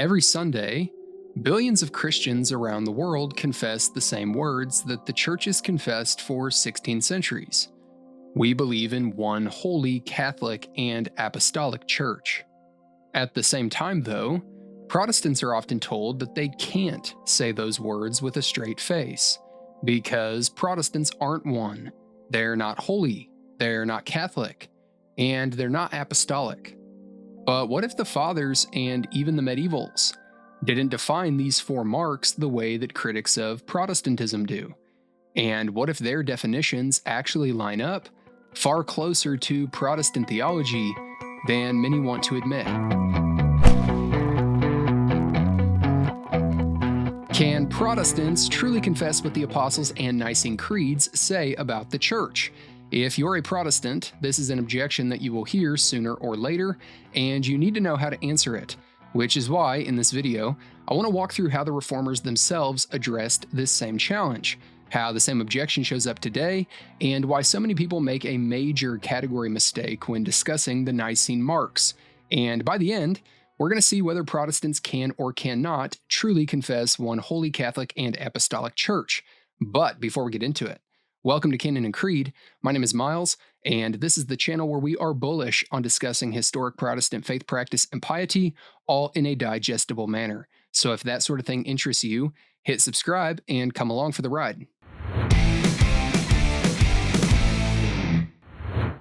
Every Sunday, billions of Christians around the world confess the same words that the churches confessed for 16 centuries. We believe in one holy, Catholic, and apostolic church. At the same time, though, Protestants are often told that they can't say those words with a straight face, because Protestants aren't one. They're not holy, they're not Catholic, and they're not apostolic. But what if the Fathers and even the medievals didn't define these four marks the way that critics of Protestantism do? And what if their definitions actually line up far closer to Protestant theology than many want to admit? Can Protestants truly confess what the Apostles and Nicene Creeds say about the Church? If you're a Protestant, this is an objection that you will hear sooner or later, and you need to know how to answer it, which is why, in this video, I want to walk through how the Reformers themselves addressed this same challenge, how the same objection shows up today, and why so many people make a major category mistake when discussing the Nicene Marks. And by the end, we're going to see whether Protestants can or cannot truly confess one holy Catholic and apostolic church. But before we get into it, welcome to Canon Creed. My name is Miles, and this is the channel where we are bullish on discussing historic Protestant faith practice and piety, all in a digestible manner. So if that sort of thing interests you, hit subscribe and come along for the ride.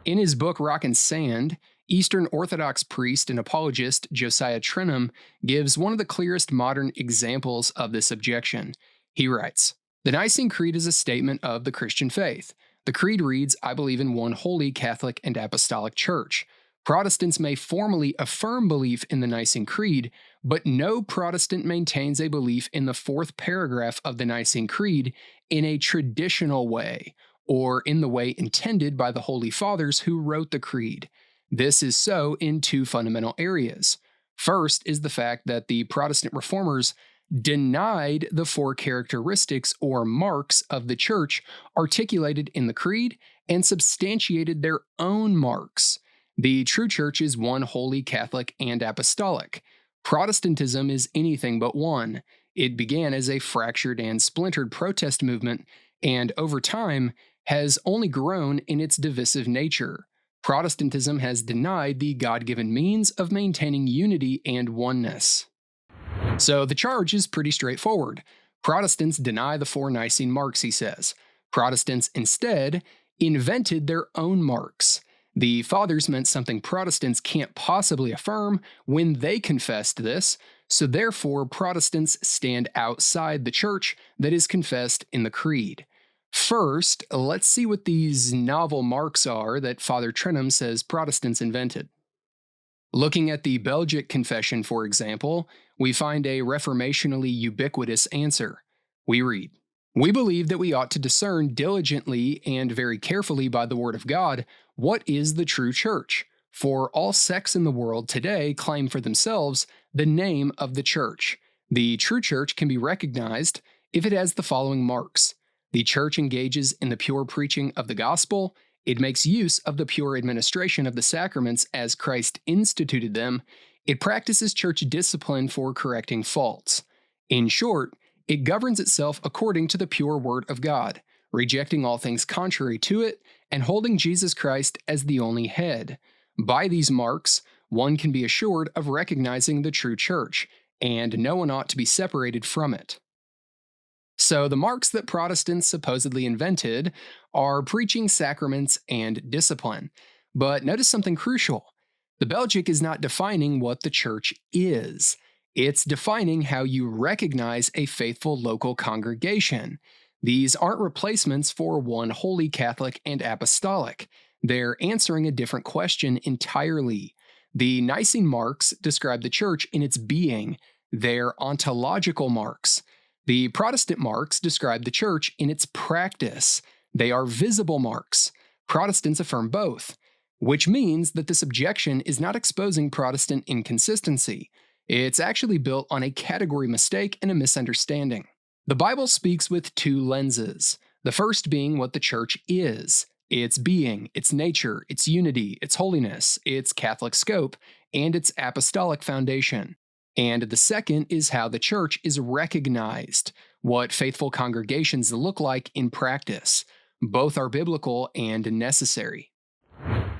In his book Rock and Sand, Eastern Orthodox priest and apologist Josiah Trenum gives one of the clearest modern examples of this objection. He writes, "The Nicene Creed is a statement of the Christian faith. The creed reads, 'I believe in one holy Catholic and apostolic church.' Protestants may formally affirm belief in the Nicene Creed, but no Protestant maintains a belief in the fourth paragraph of the Nicene Creed in a traditional way, or in the way intended by the Holy Fathers who wrote the creed. This is so in two fundamental areas. First is the fact that the Protestant reformers denied the four characteristics or marks of the church articulated in the creed and substantiated their own marks. The true church is one holy Catholic and apostolic. Protestantism is anything but one. It began as a fractured and splintered protest movement, and over time has only grown in its divisive nature. Protestantism has denied the God-given means of maintaining unity and oneness." So the charge is pretty straightforward. Protestants deny the four Nicene marks, he says. Protestants instead invented their own marks. The Fathers meant something Protestants can't possibly affirm when they confessed this, so therefore Protestants stand outside the church that is confessed in the Creed. First, let's see what these novel marks are that Father Trenum says Protestants invented. Looking at the Belgic Confession, for example, we find a reformationally ubiquitous answer. We read, "We believe that we ought to discern diligently and very carefully by the Word of God what is the true church, for all sects in the world today claim for themselves the name of the church. The true church can be recognized if it has the following marks. The church engages in the pure preaching of the gospel. It makes use of the pure administration of the sacraments as Christ instituted them. It practices church discipline for correcting faults. In short, it governs itself according to the pure word of God, rejecting all things contrary to it, and holding Jesus Christ as the only head. By these marks, one can be assured of recognizing the true church, and no one ought to be separated from it." So the marks that Protestants supposedly invented are preaching, sacraments, and discipline. But notice something crucial. The Belgic is not defining what the church is. It's defining how you recognize a faithful local congregation. These aren't replacements for one holy Catholic and apostolic. They're answering a different question entirely. The Nicene Marks describe the church in its being. They're ontological marks. The Protestant marks describe the church in its practice. They are visible marks. Protestants affirm both, which means that this objection is not exposing Protestant inconsistency. It's actually built on a category mistake and a misunderstanding. The Bible speaks with two lenses, the first being what the church is, its being, its nature, its unity, its holiness, its Catholic scope, and its apostolic foundation. And the second is how the church is recognized, what faithful congregations look like in practice. Both are biblical and necessary.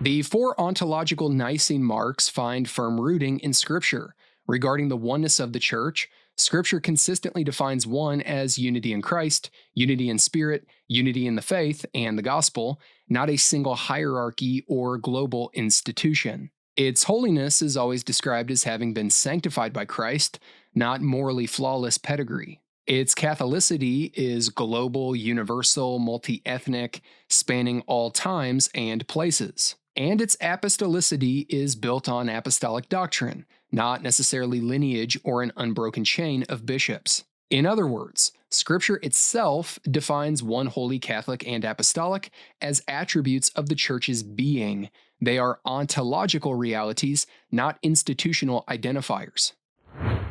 The four ontological Nicene Marks find firm rooting in Scripture. Regarding the oneness of the church, Scripture consistently defines one as unity in Christ, unity in spirit, unity in the faith and the gospel, not a single hierarchy or global institution. Its holiness is always described as having been sanctified by Christ, not morally flawless pedigree. Its Catholicity is global, universal, multi-ethnic, spanning all times and places. And its apostolicity is built on apostolic doctrine, not necessarily lineage or an unbroken chain of bishops. In other words, Scripture itself defines one holy Catholic and apostolic as attributes of the Church's being. They are ontological realities, not institutional identifiers.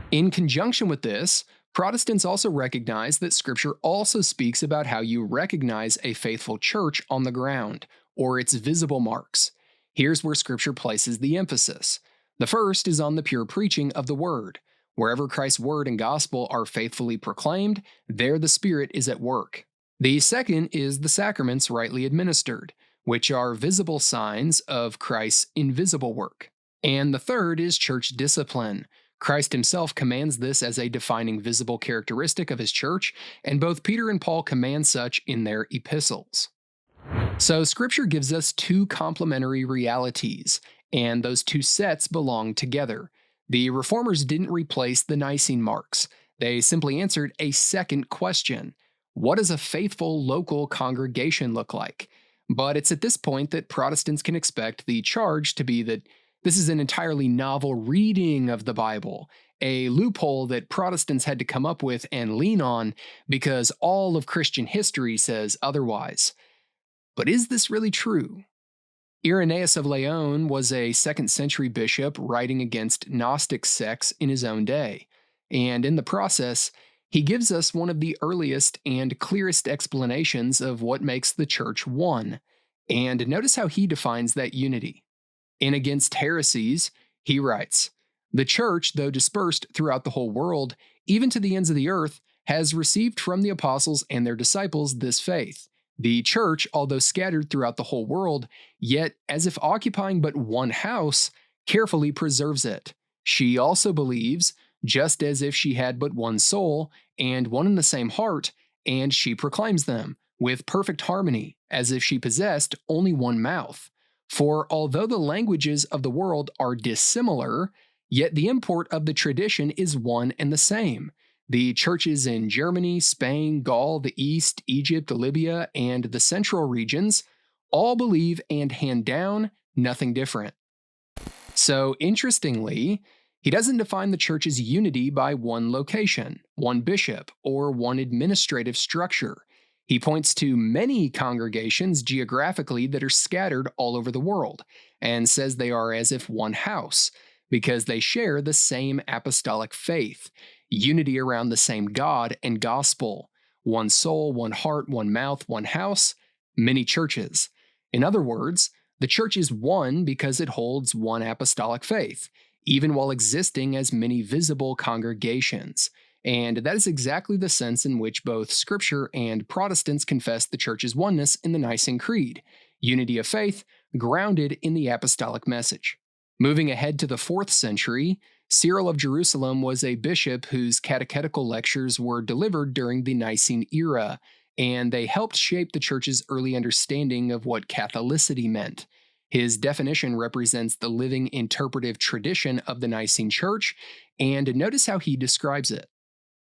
In conjunction with this, Protestants also recognize that Scripture also speaks about how you recognize a faithful church on the ground, or its visible marks. Here's where Scripture places the emphasis. The first is on the pure preaching of the Word. Wherever Christ's Word and Gospel are faithfully proclaimed, there the Spirit is at work. The second is the sacraments rightly administered, which are visible signs of Christ's invisible work. And the third is church discipline. Christ himself commands this as a defining visible characteristic of his church, and both Peter and Paul command such in their epistles. So Scripture gives us two complementary realities, and those two sets belong together. The Reformers didn't replace the Nicene Marks. They simply answered a second question. What does a faithful local congregation look like? But it's at this point that Protestants can expect the charge to be that this is an entirely novel reading of the Bible, a loophole that Protestants had to come up with and lean on because all of Christian history says otherwise. But is this really true? Irenaeus of Lyon was a 2nd century bishop writing against Gnostic sects in his own day, and in the process, he gives us one of the earliest and clearest explanations of what makes the church one. And notice how he defines that unity. In Against Heresies, he writes, "The church, though dispersed throughout the whole world, even to the ends of the earth, has received from the apostles and their disciples this faith. The church, although scattered throughout the whole world, yet, as if occupying but one house, carefully preserves it. She also believes, just as if she had but one soul, and one and the same heart, and she proclaims them, with perfect harmony, as if she possessed only one mouth. For although the languages of the world are dissimilar, yet the import of the tradition is one and the same. The churches in Germany, Spain, Gaul, the East, Egypt, Libya, and the central regions all believe and hand down nothing different." So, interestingly, he doesn't define the church's unity by one location, one bishop, or one administrative structure. He points to many congregations geographically that are scattered all over the world, and says they are as if one house, because they share the same apostolic faith, unity around the same God and gospel, one soul, one heart, one mouth, one house, many churches. In other words, the church is one because it holds one apostolic faith, even while existing as many visible congregations. And that is exactly the sense in which both Scripture and Protestants confess the church's oneness in the Nicene Creed, unity of faith grounded in the apostolic message. Moving ahead to the 4th century, Cyril of Jerusalem was a bishop whose catechetical lectures were delivered during the Nicene era, and they helped shape the church's early understanding of what Catholicity meant. His definition represents the living interpretive tradition of the Nicene Church, and notice how he describes it.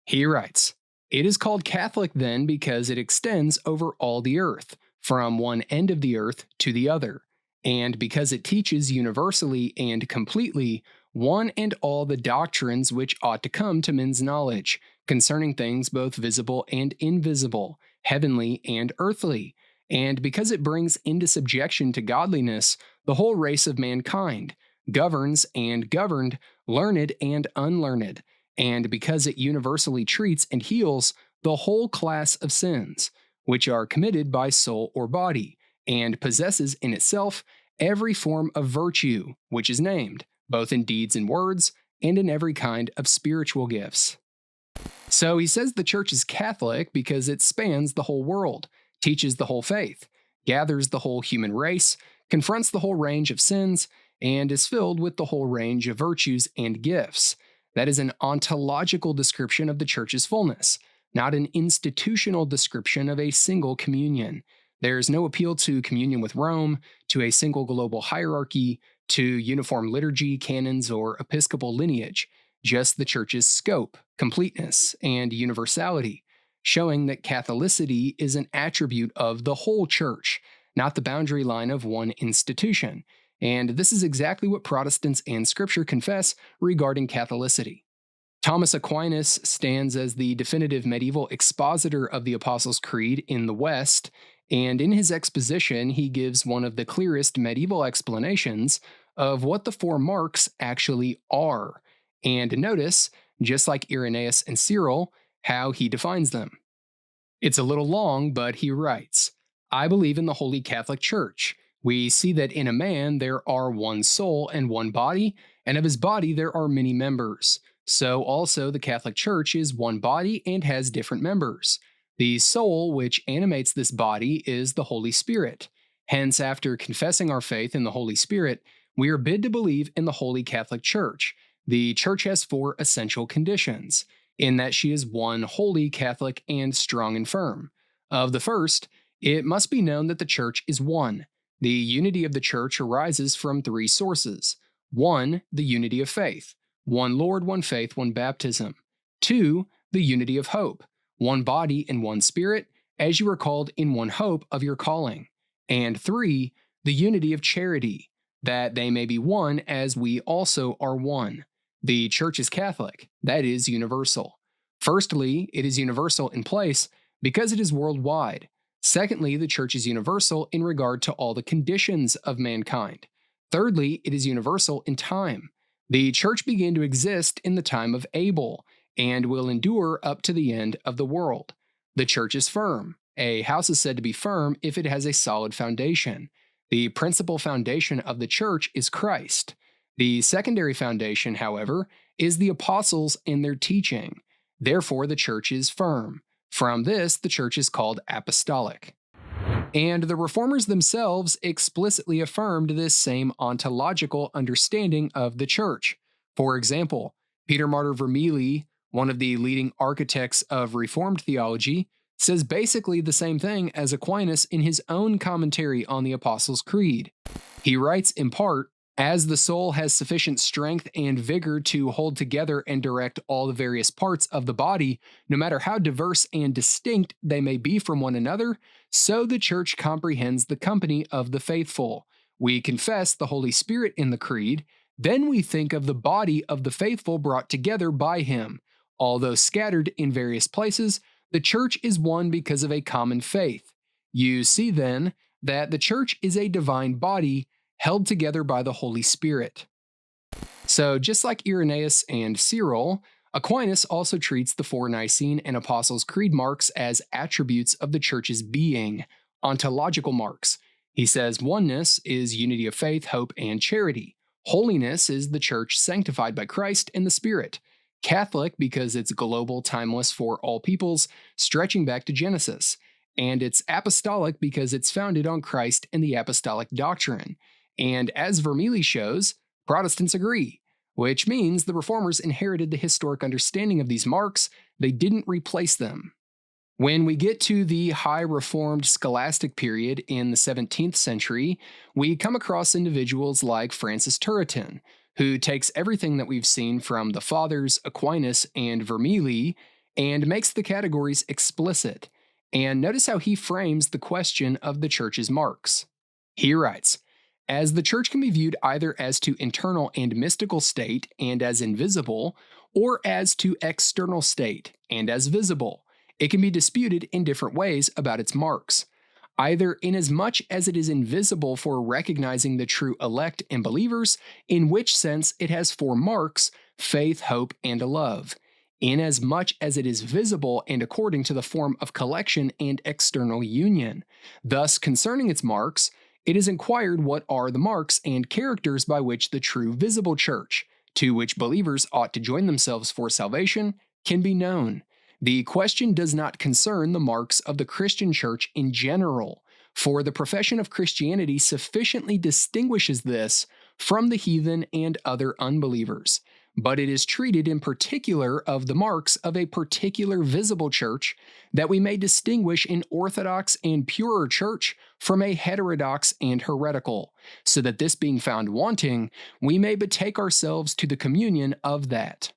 He writes, "It is called Catholic then because it extends over all the earth, from one end of the earth to the other, and because it teaches universally and completely one and all the doctrines which ought to come to men's knowledge, concerning things both visible and invisible, heavenly and earthly, and because it brings into subjection to godliness the whole race of mankind, governs and governed, learned and unlearned, and because it universally treats and heals the whole class of sins, which are committed by soul or body, and possesses in itself every form of virtue, which is named, both in deeds and words, and in every kind of spiritual gifts. So he says the church is Catholic because it spans the whole world, teaches the whole faith, gathers the whole human race, confronts the whole range of sins, and is filled with the whole range of virtues and gifts. That is an ontological description of the church's fullness, not an institutional description of a single communion. There's no appeal to communion with Rome, to a single global hierarchy, to uniform liturgy, canons, or episcopal lineage, just the church's scope, completeness, and universality, showing that Catholicity is an attribute of the whole church, not the boundary line of one institution. And this is exactly what Protestants and Scripture confess regarding Catholicity. Thomas Aquinas stands as the definitive medieval expositor of the Apostles' Creed in the West, and in his exposition, he gives one of the clearest medieval explanations of what the four marks actually are. And notice, just like Irenaeus and Cyril, how he defines them. It's a little long, but he writes, "I believe in the Holy Catholic Church. We see that in a man there are one soul and one body, and of his body there are many members. So also the Catholic Church is one body and has different members. The soul which animates this body is the Holy Spirit. Hence, after confessing our faith in the Holy Spirit, we are bid to believe in the Holy Catholic Church. The Church has four essential conditions, in that she is one, holy, Catholic, and strong and firm. Of the first, it must be known that the Church is one. The unity of the Church arises from three sources. 1. The unity of faith. One Lord, one faith, one baptism. 2. The unity of hope. One body and one spirit, as you are called in one hope of your calling. And 3. The unity of charity, that they may be one as we also are one. The Church is Catholic, that is universal. Firstly, it is universal in place because it is worldwide. Secondly, the Church is universal in regard to all the conditions of mankind. Thirdly, it is universal in time. The Church began to exist in the time of Abel and will endure up to the end of the world. The Church is firm. A house is said to be firm if it has a solid foundation. The principal foundation of the Church is Christ. The secondary foundation, however, is the apostles and their teaching. Therefore, the Church is firm. From this, the Church is called apostolic. And the Reformers themselves explicitly affirmed this same ontological understanding of the Church. For example, Peter Martyr Vermigli, one of the leading architects of Reformed theology, says basically the same thing as Aquinas in his own commentary on the Apostles' Creed. He writes in part, "As the soul has sufficient strength and vigor to hold together and direct all the various parts of the body, no matter how diverse and distinct they may be from one another, so the Church comprehends the company of the faithful. We confess the Holy Spirit in the Creed, then we think of the body of the faithful brought together by Him. Although scattered in various places, the Church is one because of a common faith. You see then that the Church is a divine body held together by the Holy Spirit." So just like Irenaeus and Cyril, Aquinas also treats the four Nicene and Apostles' Creed marks as attributes of the Church's being, ontological marks. He says oneness is unity of faith, hope, and charity. Holiness is the Church sanctified by Christ and the Spirit. Catholic because it's global, timeless for all peoples, stretching back to Genesis. And it's apostolic because it's founded on Christ and the apostolic doctrine. And as Vermigli shows, Protestants agree, which means the Reformers inherited the historic understanding of these marks, they didn't replace them. When we get to the High Reformed Scholastic period in the 17th century, we come across individuals like Francis Turretin, who takes everything that we've seen from the Fathers, Aquinas, and Vermigli, and makes the categories explicit. And notice how he frames the question of the Church's marks. He writes, "As the Church can be viewed either as to internal and mystical state and as invisible, or as to external state and as visible, it can be disputed in different ways about its marks. Either inasmuch as it is invisible for recognizing the true elect and believers, in which sense it has four marks, faith, hope, and love. Inasmuch as it is visible and according to the form of collection and external union. Thus, concerning its marks, it is inquired what are the marks and characters by which the true visible Church, to which believers ought to join themselves for salvation, can be known. The question does not concern the marks of the Christian church in general, for the profession of Christianity sufficiently distinguishes this from the heathen and other unbelievers, but it is treated in particular of the marks of a particular visible church, that we may distinguish an orthodox and purer church from a heterodox and heretical, so that this being found wanting, we may betake ourselves to the communion of that.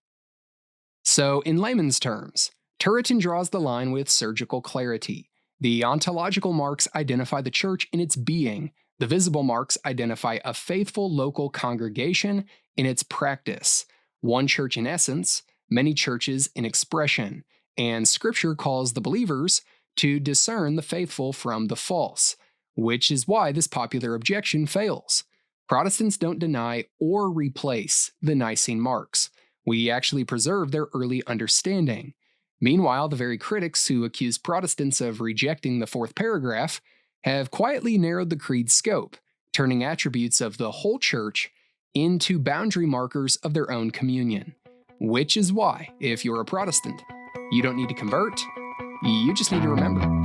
So, in layman's terms, Turretin draws the line with surgical clarity. The ontological marks identify the church in its being. The visible marks identify a faithful local congregation in its practice. One church in essence, many churches in expression, and Scripture calls the believers to discern the faithful from the false, which is why this popular objection fails. Protestants don't deny or replace the Nicene Marks. We actually preserve their early understanding. Meanwhile, the very critics who accuse Protestants of rejecting the fourth paragraph have quietly narrowed the creed's scope, turning attributes of the whole church into boundary markers of their own communion. Which is why, if you're a Protestant, you don't need to convert, you just need to remember.